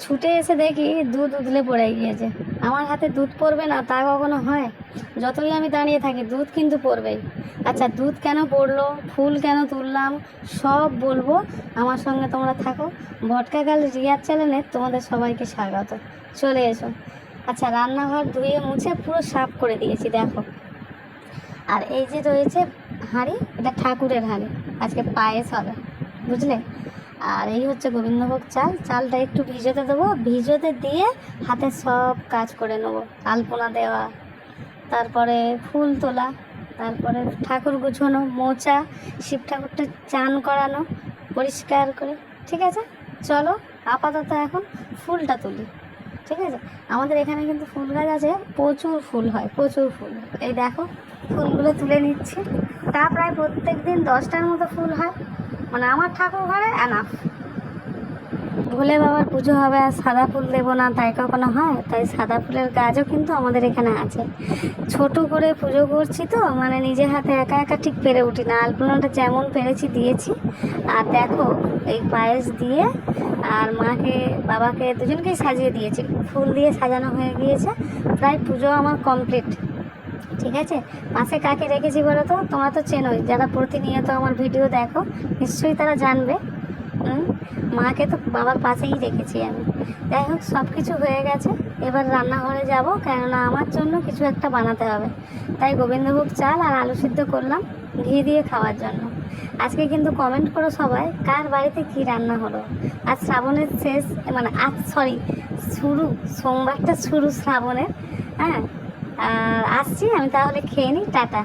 ছুটে এসে দেখি দুধ উতলে পড়ে গিয়েছে। আমার হাতে দুধ পড়বে না তা কখনো হয়? যতই আমি দাঁড়িয়ে থাকি দুধ কিন্তু পড়বেই। আচ্ছা, দুধ কেন পড়লো, ফুল কেন তুললাম, সব বলবো। আমার সঙ্গে তোমরা থাকো। ভটকা গার্ল রিয়ার চ্যানেলে তোমাদের সবাইকে স্বাগত। চলে এসো। আচ্ছা, রান্নাঘর ধুয়ে মুছে পুরো সাফ করে দিয়েছি, দেখো। আর এই যে রয়েছে হাঁড়ি, এটা ঠাকুরের হাঁড়ি, আজকে পায়েস হবে, বুঝলে। আর এই হচ্ছে গোবিন্দভোগ চাল, চালটা একটু ভিজোতে দেবো, ভিজোতে দিয়ে হাতে সব কাজ করে নেবো। আলপনা দেওয়া, তারপরে ফুল তোলা, তারপরে ঠাকুর গুছোনো, মোচা, শিব ঠাকুরটা চান করানো পরিষ্কার করে। ঠিক আছে, চলো আপাতত এখন ফুলটা তুলি। ঠিক আছে, আমাদের এখানে কিন্তু ফুল গাছ আছে, প্রচুর ফুল হয়, প্রচুর ফুল। এই দেখো ফুলগুলো তুলে নিচ্ছি। তা প্রায় প্রত্যেক দিন 10টার মতো ফুল হয়, মানে আমার ঠাকুর ঘরে এনাফ। ভোলে বাবার পুজো হবে আর সাদা ফুল দেবো না তাই কখনো হয়? তাই সাদা ফুলের গাছও কিন্তু আমাদের এখানে আছে। ছোট করে পুজো করছি তো, মানে নিজে হাতে একা একা ঠিক পেরে উঠি না। আলপনাটা যেমন পেরেছি দিয়েছি। আর দেখো এই পায়েস দিয়ে আর মাকে বাবাকে দুজনকেই সাজিয়ে দিয়েছি, ফুল দিয়ে সাজানো হয়ে গিয়েছে। প্রায় পুজো আমার কমপ্লিট। ঠিক আছে, পাশে কাকে রেখেছি বলো তো? তোমরা তো চেনোই, যারা প্রতিনিয়ত আমার ভিডিও দেখো নিশ্চয়ই তারা জানবে। মাকে তো বাবার পাশেই রেখেছি আমি। যাই হোক, সব কিছু হয়ে গেছে, এবার রান্নাঘরে যাব, কেননা আমার জন্য কিছু একটা বানাতে হবে। তাই গোবিন্দভোগ চাল আর আলু সিদ্ধ করলাম ঘি দিয়ে খাওয়ার জন্য। আজকে কিন্তু কমেন্ট করো সবাই, কার বাড়িতে কি রান্না হলো। আজ শ্রাবণের শেষ, মানে আজ শুরু, সোমবারটা শুরু শ্রাবণের। হ্যাঁ, আর আসছি আমি, তাহলে খেয়ে নিই, টাটা।